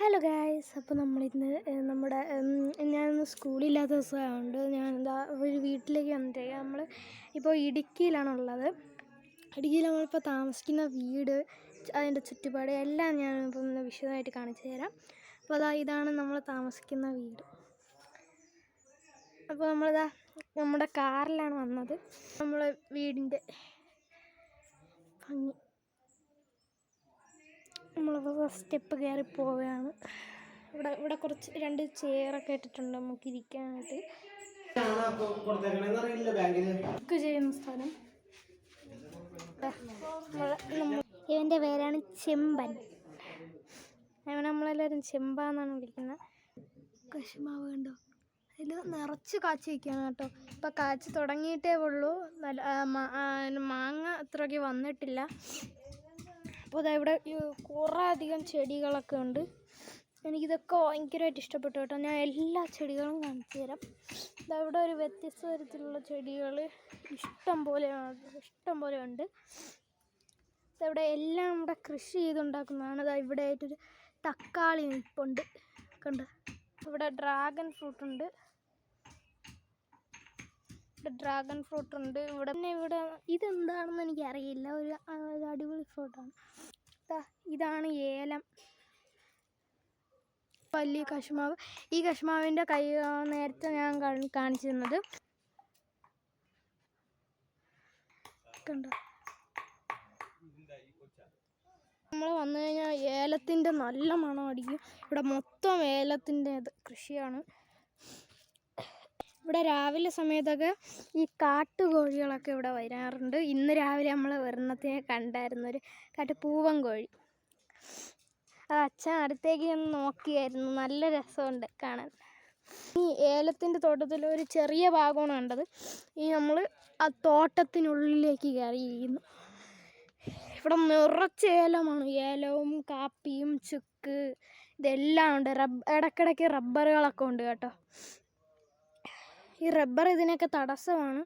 Hello guys, അപ്പോൾ നമ്മളിന്ന് ഞാനിന്ന് സ്കൂളില്ലാത്ത ദിവസമായതുകൊണ്ട് ഞാനെന്താ ഒരു വീട്ടിലേക്ക് വന്നിട്ടേക്കാം. നമ്മൾ ഇപ്പോൾ ഇടുക്കിയിലാണുള്ളത്. ഇടുക്കിയിൽ നമ്മളിപ്പോൾ താമസിക്കുന്ന വീട്, അതിൻ്റെ ചുറ്റുപാട് എല്ലാം ഞാനിപ്പോൾ ഒന്ന് വിശദമായിട്ട് കാണിച്ചു തരാം. അപ്പോൾ ഇതാണ് നമ്മൾ താമസിക്കുന്ന വീട്. അപ്പോൾ നമ്മുടെ കാറിലാണ് വന്നത്. നമ്മൾ വീടിൻ്റെ ഭംഗി നമ്മളിപ്പോൾ സ്റ്റെപ്പ് കയറി പോവുകയാണ്. ഇവിടെ കുറച്ച് 2 ചെയറൊക്കെ ഇട്ടിട്ടുണ്ട് നമുക്ക് ഇരിക്കാനായിട്ട്. ബുക്ക് ചെയ്യുന്ന സ്ഥലം. ഇവൻ്റെ പേരാണ് ചെമ്പൻ. നമ്മളെല്ലാവരും ചെമ്പാന്നാണ് വിളിക്കുന്നത്. കശുമാവ് കണ്ടോ, അതിൽ നിറച്ച് കാച്ചി വയ്ക്കുകയാണ് കേട്ടോ. ഇപ്പം കാച്ചി തുടങ്ങിയിട്ടേ ഉള്ളൂ. മാങ്ങ അത്രയ്ക്ക് വന്നിട്ടില്ല. അപ്പോൾ ഇവിടെ കുറേ അധികം ചെടികളൊക്കെ ഉണ്ട്. എനിക്കിതൊക്കെ ഭയങ്കരമായിട്ട് ഇഷ്ടപ്പെട്ടു കേട്ടോ. ഞാൻ എല്ലാ ചെടികളും കാണിച്ചു തരാം. ഇവിടെ ഒരു വ്യത്യസ്ത തരത്തിലുള്ള ചെടികൾ ഇഷ്ടം പോലെ ഉണ്ട്. ഇവിടെ എല്ലാം ഇവിടെ കൃഷി ചെയ്തുണ്ടാക്കുന്നതാണ്. ഇവിടെ ആയിട്ടൊരു തക്കാളി നിൽപ്പുണ്ട് കണ്ട്. ഇവിടെ ഡ്രാഗൺ ഫ്രൂട്ട് ഉണ്ട്. ഇവിടെ ഇതെന്താണെന്ന് എനിക്കറിയില്ല. ഒരു അടിപൊളി ഫ്രൂട്ടാണ്. ഇതാണ് ഏലം. വലിയ കശുമാവ്. ഈ കശുമാവിൻ്റെ കൈ നേരത്തെ ഞാൻ കാണിച്ചു തന്നത് കണ്ടോ. നമ്മൾ വന്നു കഴിഞ്ഞാൽ ഏലത്തിൻ്റെ നല്ല മണം അടിക്കും. ഇവിടെ മൊത്തം ഏലത്തിൻ്റെ കൃഷിയാണ്. ഇവിടെ രാവിലെ സമയത്തൊക്കെ ഈ കാട്ടുകോഴികളൊക്കെ ഇവിടെ വരാറുണ്ട്. ഇന്ന് രാവിലെ നമ്മൾ ഒരെണ്ണത്തിനെ കണ്ടായിരുന്നു, ഒരു കാട്ടുപൂവൻ കോഴി. അച്ഛൻ അടുത്തേക്ക് ഒന്ന് നോക്കിയായിരുന്നു. നല്ല രസമുണ്ട് കാണാൻ. ഈ ഏലത്തിൻ്റെ തോട്ടത്തിൽ ഒരു ചെറിയ ഭാഗമാണ് കണ്ടത്. നമ്മൾ ആ തോട്ടത്തിനുള്ളിലേക്ക് കയറിയിരിക്കുന്നു. ഇവിടെ നിറച്ച് ഏലമാണ്. ഏലവും കാപ്പിയും ചുക്ക് ഇതെല്ലാം ഉണ്ട്. ഇടയ്ക്കിടയ്ക്ക് റബ്ബറുകളൊക്കെ ഉണ്ട് കേട്ടോ. ഈ റബ്ബർ ഇതിനൊക്കെ തടസ്സമാണ്.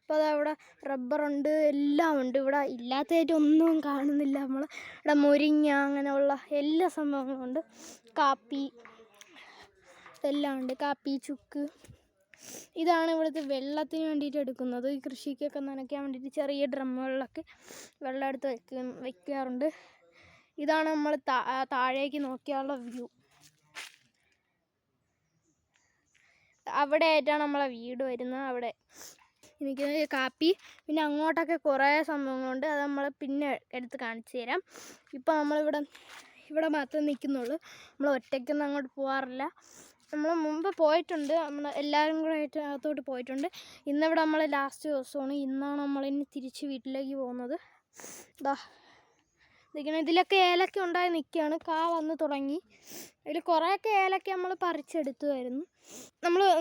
അപ്പോൾ അതവിടെ റബ്ബറുണ്ട്, എല്ലാം ഉണ്ട്. ഇവിടെ ഇല്ലാത്തതായിട്ട് ഒന്നും കാണുന്നില്ല. ഇവിടെ മുരിങ്ങ അങ്ങനെയുള്ള എല്ലാ സംഭവങ്ങളും ഉണ്ട്. കാപ്പി ഇതെല്ലാം ഉണ്ട്. കാപ്പി ചുക്ക്. ഇതാണ് ഇവിടുത്തെ വെള്ളത്തിന് വേണ്ടിയിട്ട് എടുക്കുന്നത്. ഈ കൃഷിക്കൊക്കെ നനയ്ക്കാൻ വേണ്ടിയിട്ട് ചെറിയ ഡ്രമ്മുകളിലൊക്കെ വെള്ളം എടുത്ത് വയ്ക്കാറുണ്ട്. ഇതാണ് നമ്മൾ താഴേക്ക് നോക്കിയുള്ള വ്യൂ. അവിടെ ആയിട്ടാണ് നമ്മളെ വീട് വരുന്നത്. അവിടെ എനിക്ക് കാപ്പി, പിന്നെ അങ്ങോട്ടൊക്കെ കുറേ സംഭവങ്ങളുണ്ട്. അത് നമ്മൾ പിന്നെ എടുത്ത് കാണിച്ചു തരാം. ഇപ്പോൾ ഇവിടെ മാത്രമേ നിൽക്കുന്നുള്ളൂ. നമ്മൾ ഒറ്റയ്ക്കൊന്നും അങ്ങോട്ട് പോകാറില്ല. നമ്മൾ മുമ്പ് പോയിട്ടുണ്ട്. നമ്മൾ എല്ലാവരും കൂടെ ആയിട്ട് അകത്തോട്ട് പോയിട്ടുണ്ട്. ഇന്നിവിടെ നമ്മൾ ലാസ്റ്റ് ദിവസമാണ്. ഇന്നാണ് നമ്മളിനി തിരിച്ച് വീട്ടിലേക്ക് പോകുന്നത്. ഇതിലൊക്കെ ഏലക്ക ഉണ്ടായി നിൽക്കുകയാണ്. കാ വന്ന് തുടങ്ങി. അതിൽ കുറേയൊക്കെ ഏലക്ക നമ്മൾ പറിച്ചെടുത്തുമായിരുന്നു.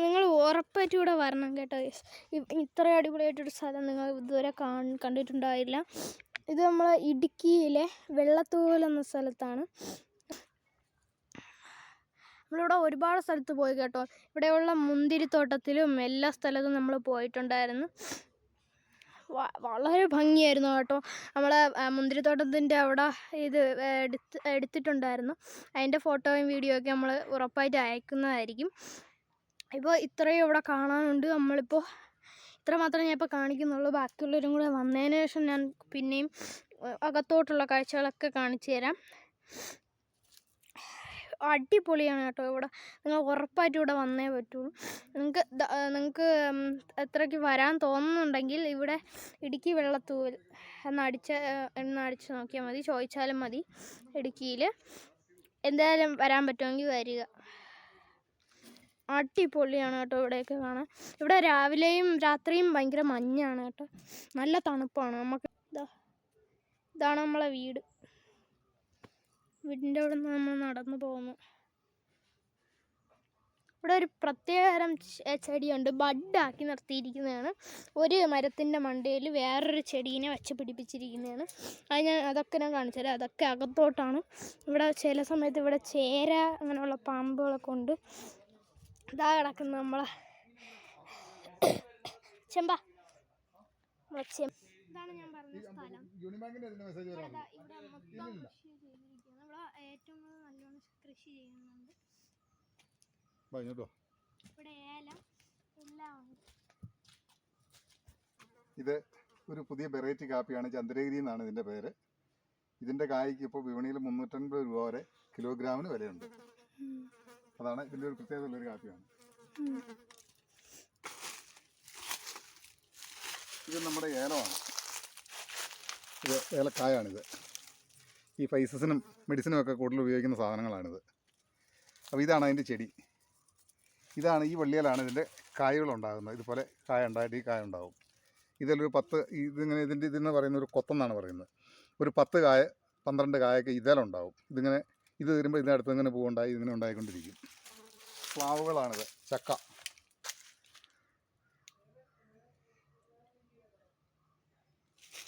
നിങ്ങൾ ഉറപ്പായിട്ടും ഇവിടെ വരണം കേട്ടോ. ഇത്ര അടിപൊളിയായിട്ടൊരു സ്ഥലം നിങ്ങൾ ഇതുവരെ കണ്ടിട്ടുണ്ടാവില്ല. ഇത് നമ്മൾ ഇടുക്കിയിലെ വെള്ളത്തൂവൽ എന്ന സ്ഥലത്താണ്. നമ്മളിവിടെ ഒരുപാട് സ്ഥലത്ത് പോയി കേട്ടോ. ഇവിടെയുള്ള മുന്തിരിത്തോട്ടത്തിലും എല്ലാ സ്ഥലത്തും നമ്മൾ പോയിട്ടുണ്ടായിരുന്നു. വളരെ ഭംഗിയായിരുന്നു കേട്ടോ. നമ്മളെ മുന്തിരിത്തോട്ടത്തിൻ്റെ അവിടെ ഇത് എടുത്തിട്ടുണ്ടായിരുന്നു. അതിൻ്റെ ഫോട്ടോയും വീഡിയോ ഒക്കെ നമ്മൾ ഉറപ്പായിട്ട് അയക്കുന്നതായിരിക്കും. ഇപ്പോൾ ഇത്രയും ഇവിടെ കാണാനുണ്ട്. നമ്മളിപ്പോൾ ഇത്ര മാത്രമേ ഞാൻ ഇപ്പോൾ കാണിക്കുന്നുള്ളൂ. ബാക്കിയുള്ളവരും കൂടെ വന്നതിന് ശേഷം ഞാൻ പിന്നെയും അകത്തോട്ടുള്ള കാഴ്ചകളൊക്കെ കാണിച്ചു തരാം. അടിപൊളിയാണ് കേട്ടോ. ഇവിടെ നിങ്ങൾ ഉറപ്പായിട്ടും ഇവിടെ വന്നേ പറ്റുള്ളൂ. നിങ്ങൾക്ക് എത്രയ്ക്ക് വരാൻ തോന്നുന്നുണ്ടെങ്കിൽ ഇവിടെ ഇടുക്കി വെള്ളത്തൂവൽ എന്നടിച്ച് നോക്കിയാൽ മതി. ചോദിച്ചാലും മതി. ഇടുക്കിയിൽ എന്തായാലും വരാൻ പറ്റുമെങ്കിൽ വരിക. അടിപൊളിയാണ് കേട്ടോ ഇവിടെയൊക്കെ കാണാൻ. ഇവിടെ രാവിലെയും രാത്രിയും ഭയങ്കര മഞ്ഞാണ് കേട്ടോ. നല്ല തണുപ്പാണ്. നമുക്ക് ഇതാണ് നമ്മളെ വീട്. വീടിൻ്റെ അവിടെ നിന്ന് നമ്മൾ നടന്നു പോകുന്നു. ഇവിടെ ഒരു പ്രത്യേകതരം ചെടിയുണ്ട്. ബഡാക്കി നിർത്തിയിരിക്കുന്നതാണ്. ഒരു മരത്തിൻ്റെ മണ്ടയിൽ വേറൊരു ചെടീനെ വെച്ച് പിടിപ്പിച്ചിരിക്കുന്നതാണ്. അതൊക്കെ ഞാൻ കാണിച്ചു തരാം. അതൊക്കെ അകത്തോട്ടാണ്. ഇവിടെ ചില സമയത്ത് ഇവിടെ ചേര അങ്ങനെയുള്ള പാമ്പുകളൊക്കെ ഉണ്ട്. ഇതാ കിടക്കുന്ന നമ്മളെ ചെമ്പ. ഇതാണ് ഞാൻ പറഞ്ഞ സ്ഥലം. ഇവിടെ മൊത്തം കൃഷി ചെയ്തിരിക്കുകയാണ്. ഇവിടെ ഏറ്റവും നല്ലോണം കൃഷി കൃഷി ചെയ്യുന്നുണ്ട്. ഇവിടെ ഏലം എല്ലാം ഉണ്ട്. ഇത് ഒരു പുതിയ വെറൈറ്റി കാപ്പിയാണ്. ചന്ദ്രഗിരി എന്നാണ് ഇതിൻ്റെ പേര്. ഇതിൻ്റെ കായ്ക്ക് ഇപ്പോൾ വിപണിയിൽ 350 രൂപ വരെ കിലോഗ്രാമിന് വിലയുണ്ട്. അതാണ് ഇതിൻ്റെ ഒരു പ്രത്യേകതയുള്ളൊരു കാപ്പിയാണ്. ഇത് നമ്മുടെ ഏലമാണ്. ഇത് ഏലക്കായാണിത്. ഈ ഫൈസസിനും മെഡിസിനും ഒക്കെ കൂടുതൽ ഉപയോഗിക്കുന്ന സാധനങ്ങളാണിത്. അപ്പോൾ ഇതാണ് അതിൻ്റെ ചെടി. ഇതാണ് ഈ വള്ളിയിലാണ് ഇതിൻ്റെ കായകളുണ്ടാകുന്നത്. ഇതുപോലെ കായ ഉണ്ടായിട്ട് ഈ കായ ഉണ്ടാകും. ഇതിലൊരു 10 ഇതിന് പറയുന്ന ഒരു കൊത്തെന്നാണ് പറയുന്നത്. ഒരു 10 കായ 12 കായൊക്കെ ഇതിലുണ്ടാവും. ഇത് വരുമ്പോൾ ഇതിനടുത്ത് ഇങ്ങനെ പൂവുണ്ടായി ഇതിങ്ങനെ ഉണ്ടായിക്കൊണ്ടിരിക്കും. പ്ലാവുകളാണിത്. ചക്ക.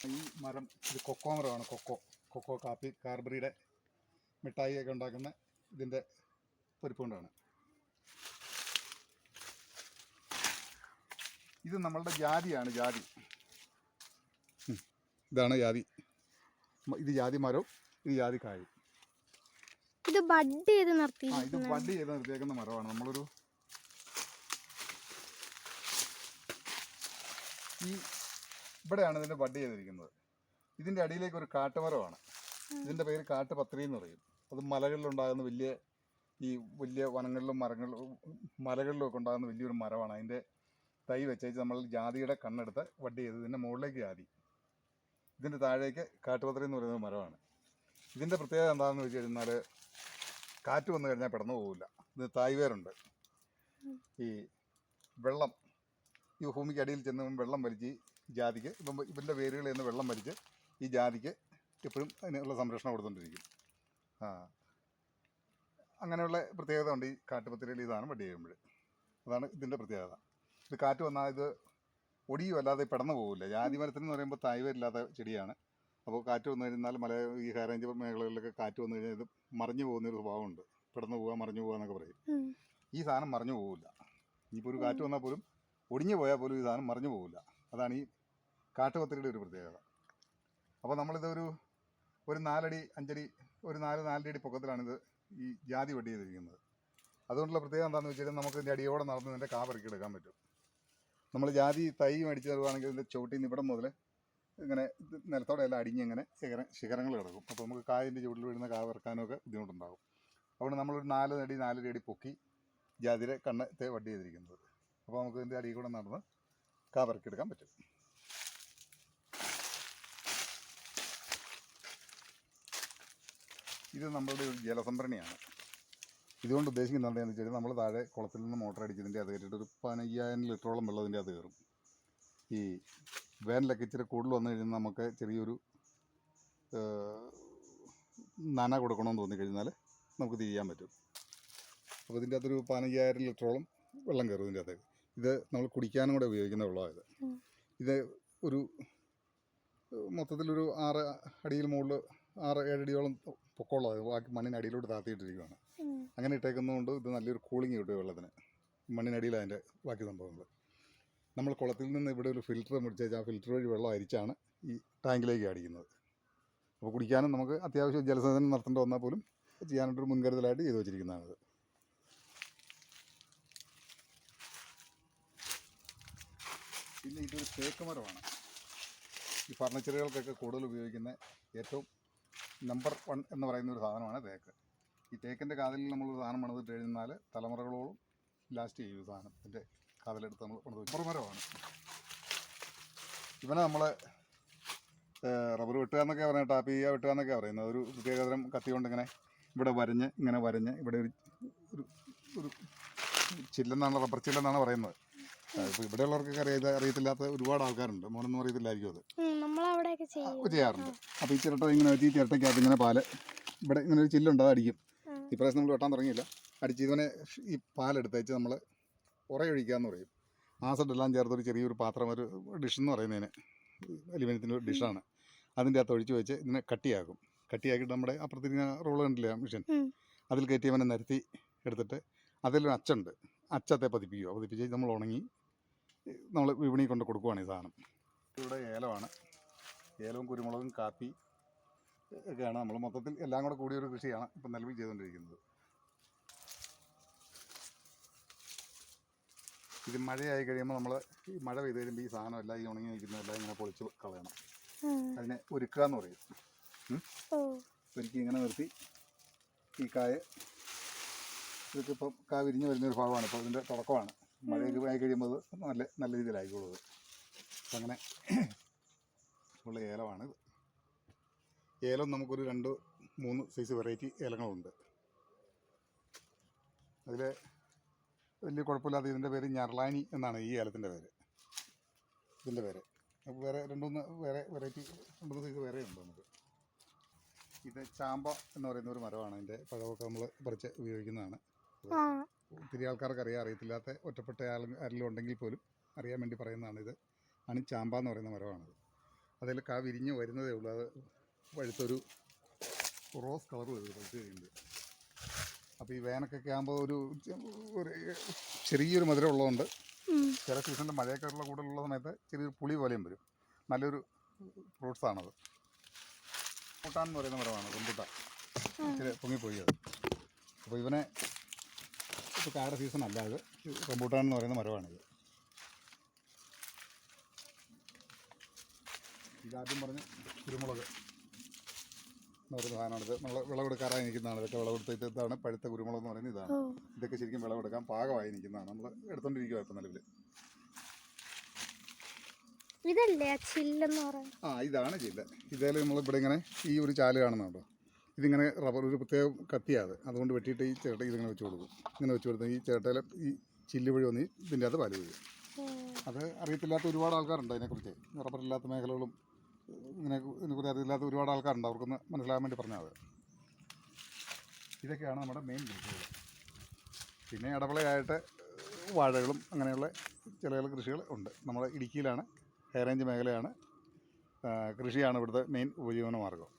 ഈ മരം ഇത് കൊക്കോ മരമാണ്. കൊക്കോ കാപ്പി കാർബറിയുടെ മിഠായിയൊക്കെ ഉണ്ടാക്കുന്ന ഇതിൻ്റെ പരിപ്പ് കൊണ്ടാണ്. ഇത് നമ്മളുടെ ജാതിയാണ്. ഇതാണ് ജാതി. ഇത് ജാതി മരവും ഇത് ജാതി കായും. ഇത് ബഡ് ചെയ്ത് ഇത് ബഡ് ചെയ്ത് നിർത്തിയേക്കുന്ന മരമാണ്. നമ്മളൊരു ഇവിടെയാണ് ഇതിൻ്റെ ബഡ് ചെയ്തിരിക്കുന്നത്. ഇതിൻ്റെ അടിയിലേക്ക് ഒരു കാട്ടുമരമാണ്. ഇതിൻ്റെ പേര് കാട്ടുപത്രി എന്ന് പറയും. അത് മലകളിലുണ്ടാകുന്ന വലിയ വനങ്ങളിലും മലകളിലും ഒക്കെ ഉണ്ടാകുന്ന വലിയൊരു മരമാണ്. അതിൻ്റെ തൈ വെച്ചേച്ച് നമ്മൾ ജാതിയുടെ കണ്ണെടുത്ത് വഡ് ചെയ്ത് ഇതിൻ്റെ മുകളിലേക്ക് ജാതി, ഇതിൻ്റെ താഴേക്ക് കാട്ടുപത്രി എന്ന് പറയുന്ന മരമാണ്. ഇതിൻ്റെ പ്രത്യേകത എന്താണെന്ന് വെച്ച് കഴിഞ്ഞാൽ കാറ്റ് വന്നു കഴിഞ്ഞാൽ പെടന്നു പോകില്ല. ഇത് തായ്വേരുണ്ട്. ഈ വെള്ളം ഈ ഭൂമിക്ക് അടിയിൽ ചെന്ന് വെള്ളം വലിച്ച് ജാതിക്ക് ഇവൻ്റെ വേരുകളിൽ നിന്ന് വെള്ളം വലിച്ച് ഈ ജാതിക്ക് എപ്പോഴും അതിനുള്ള സംരക്ഷണം കൊടുത്തുകൊണ്ടിരിക്കും. അങ്ങനെയുള്ള പ്രത്യേകത ഉണ്ട് ഈ കാട്ടുപത്രിയിൽ. ഇതാണ് വടി ചെയ്യുമ്പോൾ. അതാണ് ഇതിൻ്റെ പ്രത്യേകത. ഇത് കാറ്റ് വന്നാൽ ഇത് ഒടിയും അല്ലാതെ പെടന്നു പോകില്ല. ജാതി മരത്തിന് എന്ന് പറയുമ്പോൾ തായ്വേരില്ലാത്ത ചെടിയാണ്. അപ്പോൾ കാറ്റ് വന്നു കഴിഞ്ഞാൽ ഈ ഹൈ റേഞ്ച് മേഖലകളിലൊക്കെ കാറ്റ് വന്നു കഴിഞ്ഞാൽ ഇത് മറിഞ്ഞു പോകുന്നൊരു സ്വഭാവമുണ്ട്. പെടന്നു പോവുക, മറിഞ്ഞു പോകുക എന്നൊക്കെ പറയും. ഈ സാധനം മറിഞ്ഞു പോകില്ല. ഇനിയിപ്പോൾ ഒരു കാറ്റ് വന്നാൽ പോലും ഒടിഞ്ഞു പോയാൽ പോലും ഈ സാധനം മറിഞ്ഞു പോകില്ല. അതാണ് ഈ കാട്ടുപത്രിയുടെ ഒരു പ്രത്യേകത. അപ്പോൾ നമ്മളിത് ഒരു 4 അടി 5 അടി ഒരു 4 അടി പൊക്കത്തിലാണിത് ഈ ജാതി വെട്ടി ചെയ്തിരിക്കുന്നത്. അതുകൊണ്ടുള്ള പ്രത്യേകത എന്താണെന്ന് വെച്ചാൽ നമുക്ക് ഇതിൻ്റെ അടിയോടെ നടന്ന് ഇതിൻ്റെ കാ പെറുക്കിയെടുക്കാൻ പറ്റും. നമ്മൾ ജാതി തൈ മേടിച്ച് തരുവാണെങ്കിൽ ഇതിൻ്റെ ചുവട്ടിൽ നിന്ന് ഇവിടെ മുതൽ ഇങ്ങനെ നിലത്തോടെ എല്ലാം അടിഞ്ഞിങ്ങനെ ശിഖരങ്ങൾ കിടക്കും. അപ്പോൾ നമുക്ക് കായൻ്റെ ചുവട്ടിൽ വീഴുന്ന കാ പെറുക്കാനും ഒക്കെ ബുദ്ധിമുട്ടുണ്ടാകും. അതുകൊണ്ട് നമ്മളൊരു 4 അടി പൊക്കി ജാതിയുടെ കണ്ണത്തെ വടി ചെയ്തിരിക്കുന്നത്. അപ്പോൾ നമുക്ക് ഇതിൻ്റെ അടിയിൽ കൂടെ നടന്ന് കാ പെറുക്കിയെടുക്കാൻ പറ്റും. ഇത് നമ്മളുടെ ഒരു ജലസംഭരണിയാണ്. ഇതുകൊണ്ട് ഉദ്ദേശിക്കുന്നത് എന്താണെന്ന് വെച്ചാൽ നമ്മൾ താഴെ കുളത്തിൽ നിന്ന് മോട്ടർ അടിച്ചതിൻ്റെ അത് കയറ്റിയിട്ട് ഒരു 15,000 ലിറ്ററോളം വെള്ളം ഇതിൻ്റെ അത് കയറും. ഈ വേനലൊക്കെ ഇച്ചിരി കൂടുതൽ വന്നു കഴിഞ്ഞാൽ നമുക്ക് ചെറിയൊരു നന കൊടുക്കണമെന്ന് തോന്നിക്കഴിഞ്ഞാൽ നമുക്ക് ഇത് ചെയ്യാൻ പറ്റും. അപ്പോൾ ഇതിൻ്റെ അകത്തൊരു 15,000 ലിറ്ററോളം വെള്ളം കയറും ഇതിൻ്റെ അകത്തേക്ക്. ഇത് നമ്മൾ കുടിക്കാനും കൂടെ ഉപയോഗിക്കുന്ന വെള്ളമായത്. ഇത് ഒരു മൊത്തത്തിലൊരു 6 അടിയിൽ മുകളിൽ 6-7 അടിയോളം പൊക്കമുള്ളത് ബാക്കി മണ്ണിനടിയിലോട്ട് താത്തിയിട്ടിരിക്കുകയാണ്. അങ്ങനെ ഇട്ടേക്കുന്നതുകൊണ്ട് ഇത് നല്ലൊരു കൂളിംഗ് കിട്ടും വെള്ളത്തിന്. മണ്ണിനടിയിൽ അതിൻ്റെ ബാക്കി സംഭവങ്ങൾ. നമ്മൾ കുളത്തിൽ നിന്ന് ഇവിടെ ഒരു ഫിൽറ്റർ മുടിച്ചേച്ച് ആ ഫിൽറ്റർ വഴി വെള്ളം അരിച്ചാണ് ഈ ടാങ്കിലേക്ക് അടിക്കുന്നത്. അപ്പോൾ കുടിക്കാനും നമുക്ക് അത്യാവശ്യം ജലസേചനം നടത്തേണ്ടി വന്നാൽ പോലും ചെയ്യാനായിട്ടൊരു മുൻകരുതലായിട്ട് ചെയ്തു വെച്ചിരിക്കുന്നതാണിത്. പിന്നെ ഇതൊരു തേക്ക് മരമാണ്. ഈ ഫർണിച്ചറുകൾക്കൊക്കെ കൂടുതൽ ഉപയോഗിക്കുന്ന ഏറ്റവും നമ്പർ 1 എന്ന് പറയുന്ന ഒരു സാധനമാണ് തേക്ക്. ഈ തേക്കിൻ്റെ കാതിൽ നമ്മളൊരു സാധനം പണിതിട്ട് കഴിഞ്ഞാൽ തലമുറകളോളം ലാസ്റ്റ് ചെയ്യും. സാധനം ഇതിൻ്റെ കാതിലെടുത്ത് നമ്മൾ പണിത് റബ്ബർ മരമാണ്. ഇവനെ നമ്മൾ റബ്ബർ വെട്ടുക എന്നൊക്കെ പറഞ്ഞിട്ട് ടാപ്പിയ വെട്ടുക എന്നൊക്കെ പറയുന്നത്. ഒരു പ്രത്യേകതരം കത്തി കൊണ്ട് ഇവിടെ വരഞ്ഞ് ഇവിടെ ഒരു ചില്ലെന്നാണ്, റബ്ബർ ചില്ലെന്നാണ് പറയുന്നത്. ഇപ്പോൾ ഇവിടെയുള്ളവർക്കൊക്കെ അറിയത്തില്ലാത്ത ഒരുപാട് ആൾക്കാരുണ്ട്. മോനൊന്നും അറിയത്തില്ലായിരിക്കും. അത് ചെയ്യാറുണ്ട്. അപ്പോൾ ഈ ചിരട്ട ഇങ്ങനെ വെച്ച് ഈ ചിരട്ടയ്ക്കകത്ത് ഇങ്ങനെ പാല് ഇവിടെ ഇങ്ങനെ ഒരു ചില്ലുണ്ട്, അത് അടിക്കും. ഇപ്രാവശ്യം നമ്മൾ വെട്ടാൻ തുടങ്ങിയില്ല. അടിച്ച് ഇവനെ ഈ പാലെടുത്തേച്ച് നമ്മൾ ഉറയൊഴിക്കാമെന്ന് പറയും. ആസിഡെല്ലാം ചേർത്തൊരു ചെറിയൊരു പാത്രം, ഒരു ഡിഷെന്ന് പറയുന്നതിന് അലുമിനിയത്തിൻ്റെ ഒരു ഡിഷാണ്. അതിൻ്റെ അകത്ത് ഒഴിച്ച് വെച്ച് ഇതിനെ കട്ടിയാക്കിയിട്ട് നമ്മുടെ അപ്പുറത്തിരിക്കുന്ന റോള് കണ്ടില്ല മിഷൻ, അതിൽ കയറ്റിയവനെ നിരത്തി എടുത്തിട്ട് അതിലൊരു അച്ചുണ്ട്, അച്ചത്തെ പതിപ്പിച്ച് നമ്മൾ ഉണങ്ങി നമ്മൾ വിപണി കൊണ്ട് കൊടുക്കുവാണ് ഈ സാധനം. ഇവിടെ ഏലമാണ്. ഏലവും കുരുമുളകും കാപ്പി ഒക്കെയാണ് നമ്മൾ മൊത്തത്തിൽ എല്ലാം കൂടെ കൂടിയൊരു കൃഷിയാണ് ഇപ്പം നിലവിൽ ചെയ്തുകൊണ്ടിരിക്കുന്നത്. ഇത് മഴയായി കഴിയുമ്പോൾ നമ്മൾ ഈ മഴ പെയ്ത് കഴിയുമ്പോൾ ഈ സാധനമെല്ലാം ഈ ഉണങ്ങി നിൽക്കുന്നതെല്ലാം ഇങ്ങനെ പൊളിച്ച് കളയണം. അതിനെ ഒരുക്കുക എന്ന് പറയും. ഒരുക്കി ഇങ്ങനെ നിർത്തി ഈ കായ ഇതൊക്കെ ഇപ്പം കാ വിരിഞ്ഞ് വരുന്നൊരു ഭാഗമാണ്. ഇപ്പോൾ ഇതിൻ്റെ തുടക്കമാണ്. മഴയൊക്കെ ആയി കഴിയുമ്പോൾ അത് നല്ല രീതിയിലായിക്കോളൂ. അപ്പം അങ്ങനെ ഉള്ള ഏലമാണിത്. ഏലം നമുക്കൊരു 2-3 സൈസ് വെറൈറ്റി ഏലങ്ങളുണ്ട്. അതിൽ വലിയ കുഴപ്പമില്ലാത്ത ഇതിൻ്റെ പേര് ഞർലാനി എന്നാണ് ഈ ഏലത്തിൻ്റെ പേര്. ഇതിൻ്റെ പേര് അപ്പോൾ വേറെ 2-3 വേറെ വെറൈറ്റി 2-3 സൈസ് വേറെ ഉണ്ട് നമുക്ക്. ഇത് ചാമ്പ എന്ന് പറയുന്ന ഒരു മരമാണ്. അതിൻ്റെ പഴമൊക്കെ നമ്മൾ പറിച്ച് ഉപയോഗിക്കുന്നതാണ്. ഒത്തിരി ആൾക്കാർക്ക് അറിയത്തില്ലാത്ത ഒറ്റപ്പെട്ട ആരെങ്കിലും ഉണ്ടെങ്കിൽ പോലും അറിയാൻ വേണ്ടി പറയുന്നതാണ്. ഇത് ആണ് ചാമ്പ എന്ന് പറയുന്ന മരമാണത്. അതിൽ കാ വിരിഞ്ഞ് വരുന്നതേ ഉള്ളൂ. അത് പഴുത്തൊരു റോസ് കളർ വരും പഴുത്ത് കഴിയുമ്പോൾ. അപ്പോൾ ഈ വേനക്കൊക്കെ ആകുമ്പോൾ ഒരു ചെറിയൊരു മധുരം ഉള്ളതുകൊണ്ട് ചില സീസണിൽ മഴയൊക്കെ ഉള്ള കൂടുതലുള്ള സമയത്ത് ചെറിയൊരു പുളി പോലെയും വരും. നല്ലൊരു ഫ്രൂട്ട്സാണത്. റംബൂട്ടാൻ എന്ന് പറയുന്ന മരമാണ്. റംബൂട്ടാൻ ഇച്ചിരി പൊങ്ങിപ്പോയി അത്. അപ്പോൾ ഇവനെ ഇപ്പോൾ കായുടെ സീസൺ അല്ല. അത് റംബൂട്ടാൻ എന്ന് പറയുന്ന മരമാണിത്. ഇതാദ്യം പറഞ്ഞ് കുരുമുളക് എന്ന് പറയുന്ന സാധനമാണിത്. നമ്മൾ വിളവെടുക്കാറായി നിൽക്കുന്നതാണ്. ഇതൊക്കെ വിളവെടുത്തിട്ടാണ് പഴുത്ത കുരുമുളക് എന്ന് പറയുന്നത് ഇതാണ്. ഇതൊക്കെ ശരിക്കും വിളവെടുക്കാൻ പാകമായി നിൽക്കുന്നതാണ്. നമ്മൾ എടുത്തോണ്ടിരിക്കുക ഇപ്പം നിലവിൽ. ഇതല്ലേ ചില്ലെന്ന് പറയുന്നത്? ഇതാണ് ചില്ല്. ഇതേലും നമ്മളിവിടെ ഇങ്ങനെ ഈ ഒരു ചാല് കാണുന്നുണ്ടോ? ഇതിങ്ങനെ റബ്ബർ ഒരു പ്രത്യേക കത്തിയാണ്. അതുകൊണ്ട് വെട്ടിയിട്ട് ഈ ചിരട്ട ഇതിങ്ങനെ വെച്ച് കൊടുക്കും. ഇങ്ങനെ വെച്ച് കൊടുത്താൽ ഈ ചിരട്ടയിൽ ഈ ചില്ല് വഴി വന്ന് ഇതിൻ്റെ അകത്ത് പാല് വീഴും. അത് അറിയത്തില്ലാത്ത ഒരുപാട് ആൾക്കാരുണ്ട് അതിനെക്കുറിച്ച്. റബ്ബറില്ലാത്ത മേഖലകളും ഇതിനെക്കുറിച്ച് അറിയില്ലാത്ത ഒരുപാട് ആൾക്കാരുണ്ട്. അവർക്കൊന്ന് മനസ്സിലാകാൻ വേണ്ടി പറഞ്ഞാൽ അത്. ഇതൊക്കെയാണ് നമ്മുടെ മെയിൻ കൃഷികൾ. പിന്നെ ഇടവിളയായിട്ട് വാഴകളും അങ്ങനെയുള്ള ചില കൃഷികൾ ഉണ്ട്. നമ്മുടെ ഇടുക്കിയിലാണ്, ഹൈ റേഞ്ച് മേഖലയാണ്. കൃഷിയാണ് ഇവിടുത്തെ മെയിൻ ഉപജീവന മാർഗം.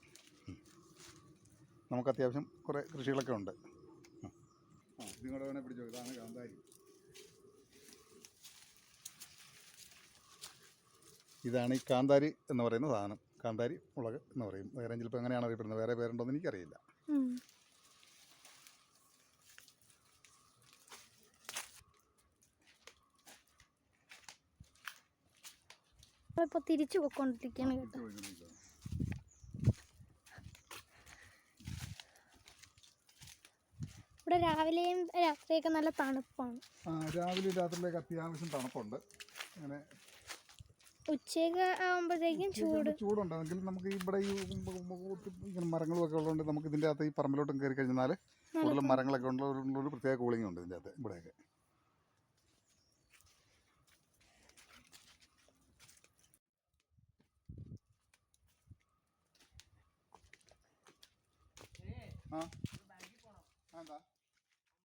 നമുക്ക് അത്യാവശ്യം കുറേ കൃഷികളൊക്കെ ഉണ്ട്. ഇതും കൂടെ വേണേൽ പിടിച്ചോ. ഇതാണ് കാന്താരി. ഇതാണ് ഈ കാന്താരി എന്ന് പറയുന്ന സാധനം. കാന്താരി മുളക് എന്ന് പറയും. ഹൈ റേഞ്ചിൽ ഇപ്പോൾ എങ്ങനെയാണ് അറിയപ്പെടുന്നത്, വേറെ പേരുണ്ടോയെന്ന് എനിക്കറിയില്ല. ഇപ്പോൾ തിരിച്ചു പോയിക്കൊണ്ടിരിക്കുകയാണ് കേട്ടോ. ഇവിടെ രാവിലെയും രാത്രിയൊക്കെ നല്ല തണുപ്പാണ്. രാവിലെയും രാത്രിയിലേക്ക് അത്യാവശ്യം തണുപ്പുണ്ട്. അങ്ങനെ ഉച്ചയൊക്കെ ആകുമ്പോഴത്തേക്കും ചൂടുണ്ടെങ്കിൽ നമുക്ക് ഇവിടെ ഈ ഇങ്ങനെ മരങ്ങളും ഒക്കെ ഉള്ളതുകൊണ്ട് നമുക്ക് ഇതിൻ്റെ അകത്ത് ഈ പറമ്പിലോട്ടും കയറി കഴിഞ്ഞാൽ കൂടുതലും മരങ്ങളൊക്കെ ഉള്ളൊരു പ്രത്യേക കൂളിംഗ് ഉണ്ട് ഇതിൻ്റെ അകത്ത് ഇവിടെയൊക്കെ. എന്താ